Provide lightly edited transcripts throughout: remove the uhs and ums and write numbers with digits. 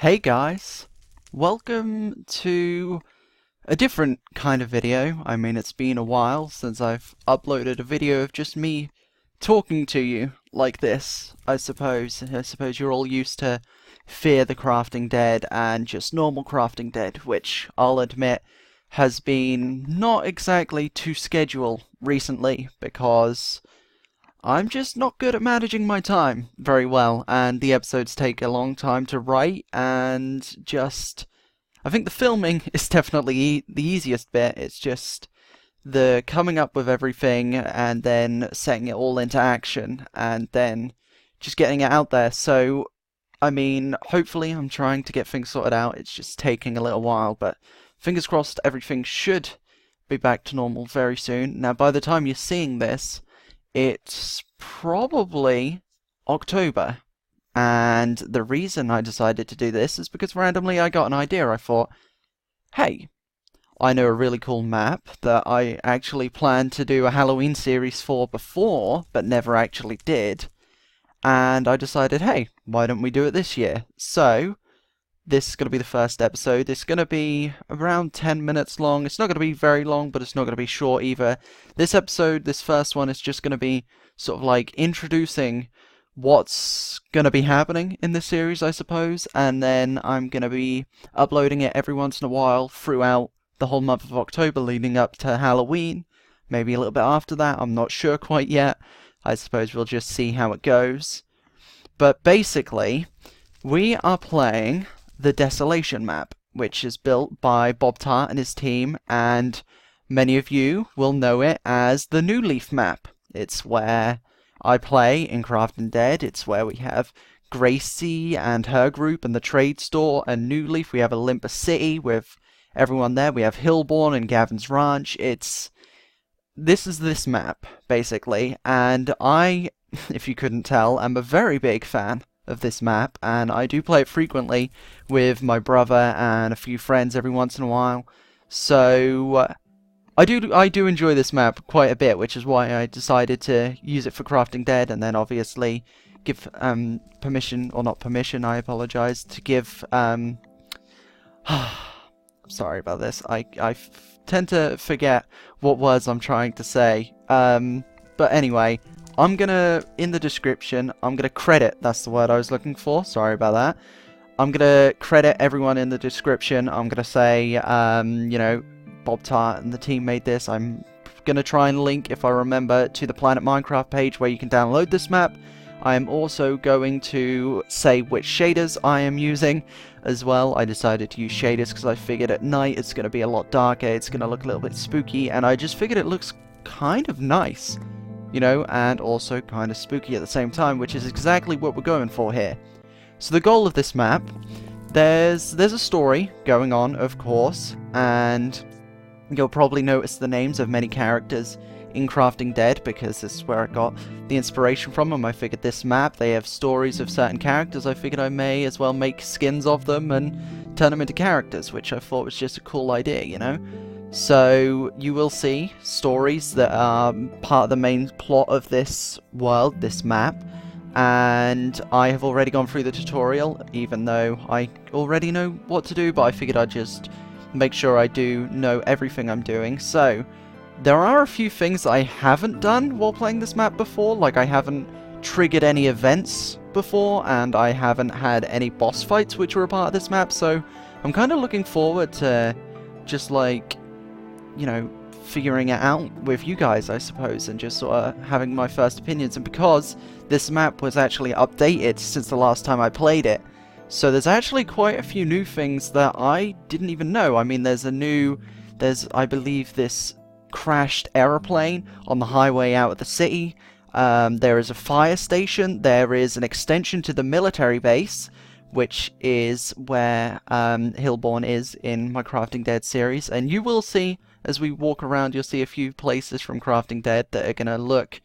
Hey guys, welcome to a different kind of video. I mean, it's been a while since I've uploaded a video of just me talking to you like this, I suppose. I suppose you're all used to Fear the Crafting Dead and just normal Crafting Dead, which I'll admit has been not exactly to schedule recently because I'm just not good at managing my time very well, and the episodes take a long time to write, and just... I think the filming is definitely the easiest bit. It's just the coming up with everything, and then setting it all into action, and then just getting it out there. So, I mean, hopefully I'm trying to get things sorted out. It's just taking a little while, but fingers crossed everything should be back to normal very soon. Now, by the time you're seeing this, it's probably October, and the reason I decided to do this is because randomly I got an idea. I thought, hey, I know a really cool map that I actually planned to do a Halloween series for before, but never actually did, and I decided, hey, why don't we do it this year? So, this is going to be the first episode. It's going to be around 10 minutes long. It's not going to be very long, but it's not going to be short either. This episode, this first one, is just going to be sort of like introducing what's going to be happening in this series, I suppose, and then I'm going to be uploading it every once in a while throughout the whole month of October leading up to Halloween. Maybe a little bit after that, I'm not sure quite yet. I suppose we'll just see how it goes. But basically, we are playing the Desolation map, which is built by Bob Tart and his team, and many of you will know it as the New Leaf map. It's where I play in Crafting Dead. It's where we have Gracie and her group and the trade store, and New Leaf we have Olympus City with everyone there. We have Hillborn and Gavin's Ranch. This is this map, basically, and I, if you couldn't tell, am a very big fan of this map, and I do play it frequently with my brother and a few friends every once in a while. So I do enjoy this map quite a bit, which is why I decided to use it for Crafting Dead, and then obviously give permission, or not permission, I apologize, to give I'm sorry about this. I tend to forget what words I'm trying to say. But anyway, I'm gonna, in the description, I'm gonna credit, that's the word I was looking for, sorry about that. I'm gonna credit everyone in the description. I'm gonna say, you know, Bob Tart and the team made this. I'm gonna try and link, if I remember, to the Planet Minecraft page where you can download this map. I am also going to say which shaders I am using as well. I decided to use shaders because I figured at night it's gonna be a lot darker, it's gonna look a little bit spooky, and I just figured it looks kind of nice, you know, and also kind of spooky at the same time, which is exactly what we're going for here. So the goal of this map, there's a story going on, of course, and you'll probably notice the names of many characters in Crafting Dead, because this is where I got the inspiration from them. I figured this map, they have stories of certain characters. I figured I may as well make skins of them and turn them into characters, which I thought was just a cool idea, you know? So you will see stories that are part of the main plot of this world, this map, and I have already gone through the tutorial, even though I already know what to do, but I figured I'd just make sure I do know everything I'm doing. So there are a few things I haven't done while playing this map before, like I haven't triggered any events before, and I haven't had any boss fights which were a part of this map, so I'm kind of looking forward to just like, you know, figuring it out with you guys, I suppose, and just sort of having my first opinions. And because this map was actually updated since the last time I played it, so there's actually quite a few new things that I didn't even know. I mean, there's I believe, this crashed aeroplane on the highway out of the city. There is a fire station. There is an extension to the military base, which is where Hillborn is in my Crafting Dead series. And you will see, as we walk around, you'll see a few places from Crafting Dead that are going to look,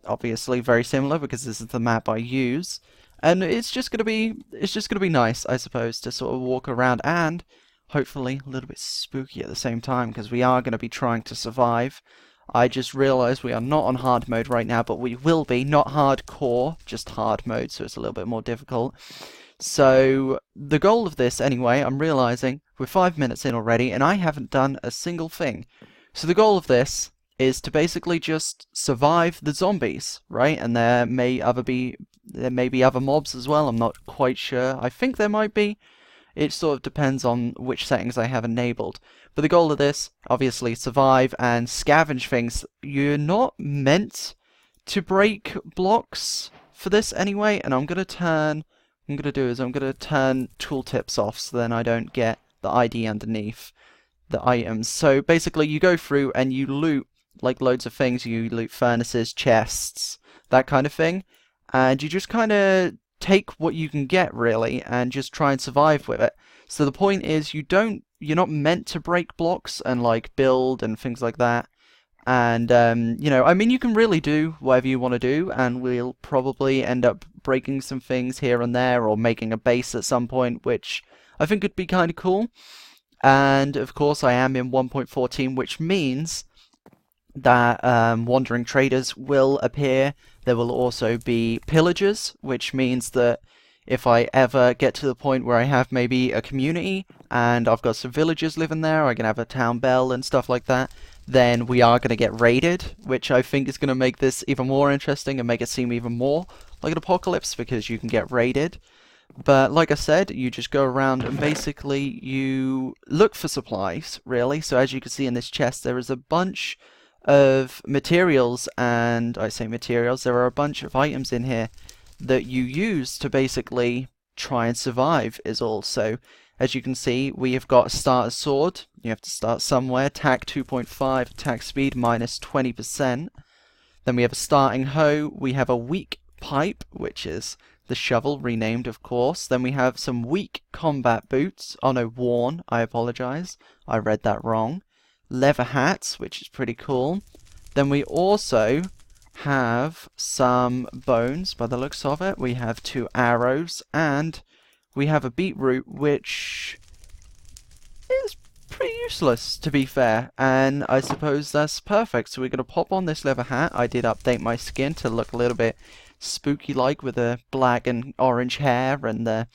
obviously, very similar, because this is the map I use. And it's just going to be nice, I suppose, to sort of walk around, and hopefully a little bit spooky at the same time, because we are going to be trying to survive. I just realised we are not on hard mode right now, but we will be, not hardcore, just hard mode, so it's a little bit more difficult. So the goal of this, anyway, I'm realizing we're 5 minutes in already, and I haven't done a single thing. So the goal of this is to basically just survive the zombies, right? And there may be other mobs as well. I'm not quite sure. I think there might be. It sort of depends on which settings I have enabled. But the goal of this, obviously, survive and scavenge things. You're not meant to break blocks for this anyway, and I'm going to turn tooltips off so then I don't get the ID underneath the items. So basically you go through and you loot like loads of things. You loot furnaces, chests, that kind of thing. And you just kind of take what you can get really and just try and survive with it. So the point is you're not meant to break blocks and like build and things like that. And, you know, I mean, you can really do whatever you want to do, and we'll probably end up breaking some things here and there, or making a base at some point, which I think would be kind of cool. And, of course, I am in 1.14, which means that wandering traders will appear. There will also be pillagers, which means that if I ever get to the point where I have maybe a community, and I've got some villagers living there, I can have a town bell and stuff like that, then we are going to get raided, which I think is going to make this even more interesting and make it seem even more like an apocalypse, because you can get raided. But like I said, you just go around and basically you look for supplies, really. So as you can see in this chest, there is a bunch of materials, and I say materials, there are a bunch of items in here that you use to basically try and survive is all. So as you can see, we have got a starter sword. You have to start somewhere. Attack 2.5, attack speed minus 20%. Then we have a starting hoe. We have a weak pipe, which is the shovel, renamed of course. Then we have some weak combat boots. Oh no, worn. I apologize. I read that wrong. Leather hats, which is pretty cool. Then we also have some bones by the looks of it. We have 2 arrows, and we have a beetroot, which is pretty useless, to be fair, and I suppose that's perfect. So we're going to pop on this leather hat. I did update my skin to look a little bit spooky-like with the black and orange hair and the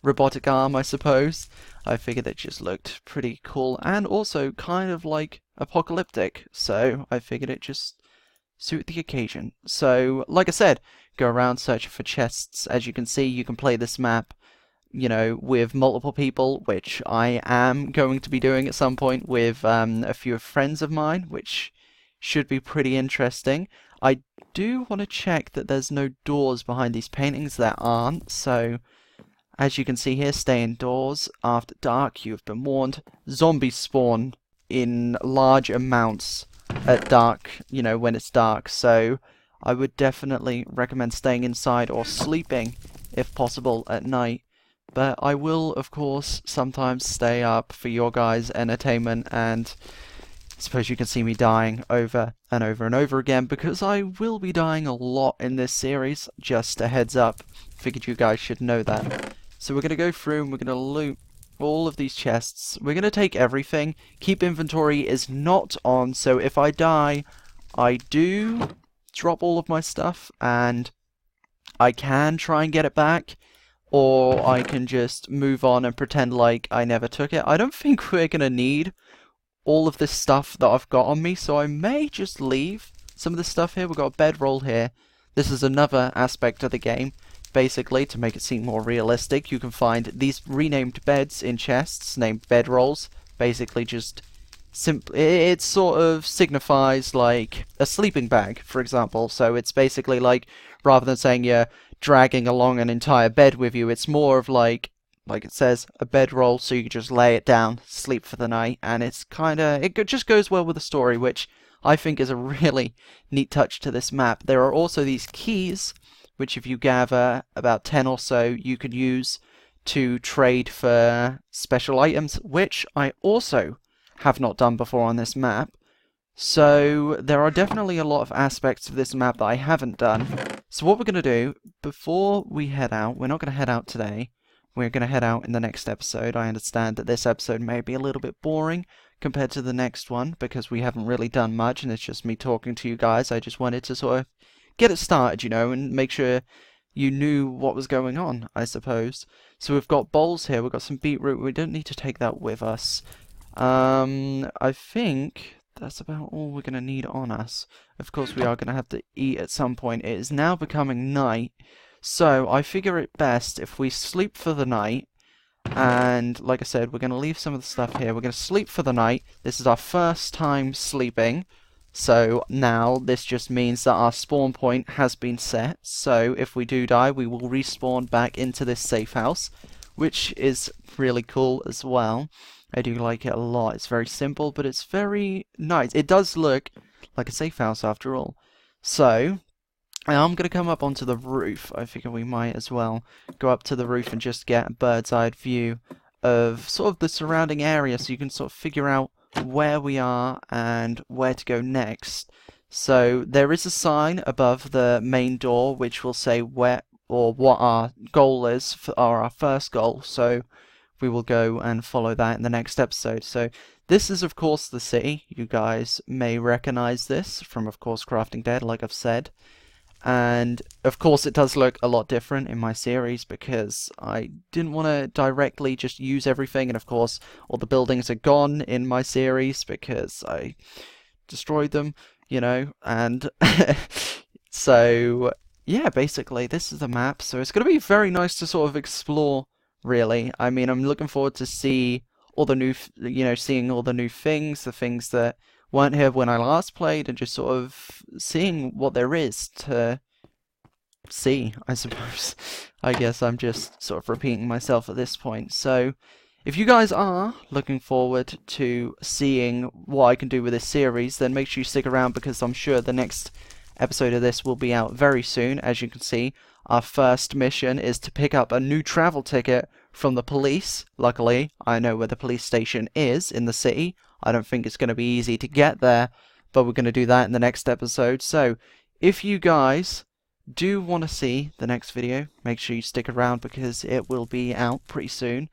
robotic arm, I suppose. I figured it just looked pretty cool and also kind of like apocalyptic, so I figured it just suit the occasion. So, like I said, go around searching for chests. As you can see, you can play this map, you know, with multiple people, which I am going to be doing at some point with a few friends of mine, which should be pretty interesting. I do want to check that there's no doors behind these paintings. There aren't, so as you can see here, stay indoors. After dark, you have been warned. Zombies spawn in large amounts at dark, you know, when it's dark, so I would definitely recommend staying inside or sleeping, if possible, at night. But I will, of course, sometimes stay up for your guys' entertainment, and I suppose you can see me dying over and over and over again, because I will be dying a lot in this series, just a heads up. Figured you guys should know that. So we're going to go through and we're going to loot all of these chests. We're going to take everything. Keep inventory is not on, so if I die, I do drop all of my stuff, and I can try and get it back, or I can just move on and pretend like I never took it. I don't think we're going to need all of this stuff that I've got on me, so I may just leave some of this stuff here. We've got a bedroll here. This is another aspect of the game. Basically, to make it seem more realistic, you can find these renamed beds in chests named bedrolls. Basically, just it sort of signifies like a sleeping bag, for example. So it's basically like, rather than saying you're dragging along an entire bed with you, it's more of like it says, a bedroll, so you can just lay it down, sleep for the night, and it's it just goes well with the story, which I think is a really neat touch to this map. There are also these keys, which if you gather about 10 or so, you could use to trade for special items, which I also have not done before on this map. So there are definitely a lot of aspects of this map that I haven't done. So what we're going to do, before we head out, we're not going to head out today, we're going to head out in the next episode. I understand that this episode may be a little bit boring compared to the next one, because we haven't really done much, and it's just me talking to you guys. I just wanted to sort of get it started, you know, and make sure you knew what was going on, I suppose. So we've got bowls here, we've got some beetroot, we don't need to take that with us. I think that's about all we're going to need on us. Of course, we are going to have to eat at some point. It is now becoming night, so I figure it best if we sleep for the night. And like I said, we're going to leave some of the stuff here. We're going to sleep for the night. This is our first time sleeping. So now this just means that our spawn point has been set. So if we do die, we will respawn back into this safe house, which is really cool as well. I do like it a lot. It's very simple, but it's very nice. It does look like a safe house after all. So I'm going to come up onto the roof. I figure we might as well go up to the roof and just get a bird's eye view of sort of the surrounding area so you can sort of figure out where we are and where to go next. So there is a sign above the main door which will say where or what our goal is for our first goal. So we will go and follow that in the next episode. So this is of course the city. You guys may recognize this from of course Crafting Dead, like I've said. And of course it does look a lot different in my series because I didn't want to directly just use everything, and of course all the buildings are gone in my series because I destroyed them, you know, and so yeah, basically this is the map. So it's going to be very nice to sort of explore, really. I mean, I'm looking forward to see all the new, seeing all the new things, the things that weren't here when I last played, and just sort of seeing what there is to see, I suppose. I guess I'm just sort of repeating myself at this point. So if you guys are looking forward to seeing what I can do with this series, then make sure you stick around because I'm sure the next episode of this will be out very soon. As you can see, our first mission is to pick up a new travel ticket from the police. Luckily, I know where the police station is in the city. I don't think it's going to be easy to get there, but we're going to do that in the next episode. So, if you guys do want to see the next video, make sure you stick around because it will be out pretty soon.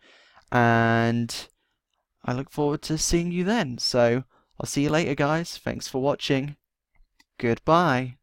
And I look forward to seeing you then. So, I'll see you later, guys. Thanks for watching. Goodbye.